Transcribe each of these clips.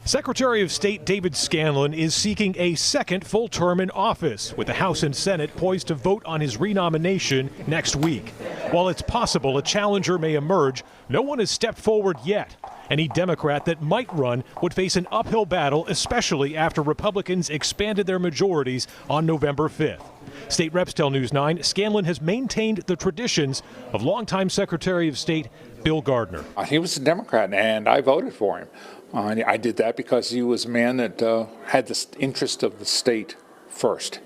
Secretary of State David Scanlon is seeking a second full term in office, with the House and Senate poised to vote on his renomination next week. While it's possible a challenger may emerge, no one has stepped forward yet. Any Democrat that might run would face an uphill battle, especially after Republicans expanded their majorities on November 5th. State reps tell News 9 Scanlon has maintained the traditions of longtime Secretary of State Bill Gardner. He was a Democrat, and I voted for him. I did that because he was a man that had the interest of the state first.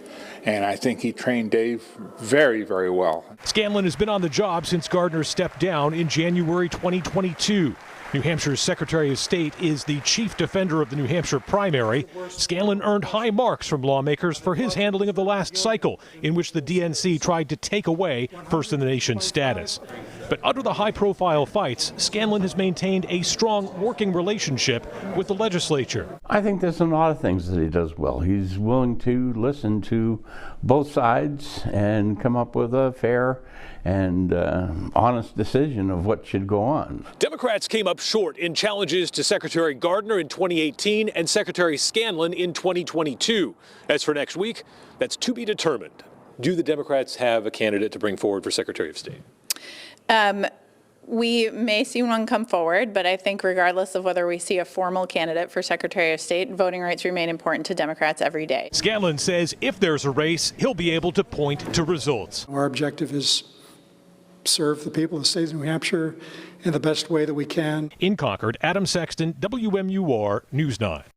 And I think he trained Dave very, very well. Scanlon has been on the job since Gardner stepped down in January 2022. New Hampshire's Secretary of State is the chief defender of the New Hampshire primary. Scanlon earned high marks from lawmakers for his handling of the last cycle, in which the DNC tried to take away first-in-the-nation status. But under the high-profile fights, Scanlon has maintained a strong working relationship with the legislature. I think there's a lot of things that he does well. He's willing to listen to both sides and come up with a fair and honest decision of what should go on. Democrats came up short in challenges to Secretary Gardner in 2018 and Secretary Scanlon in 2022. As for next week, that's to be determined. Do the Democrats have a candidate to bring forward for Secretary of State? We may see one come forward, but I think regardless of whether we see a formal candidate for Secretary of State, voting rights remain important to Democrats every day. Scanlon says if there's a race, he'll be able to point to results. Our objective is serve the people of the state of New Hampshire in the best way that we can. In Concord, Adam Sexton, WMUR News 9.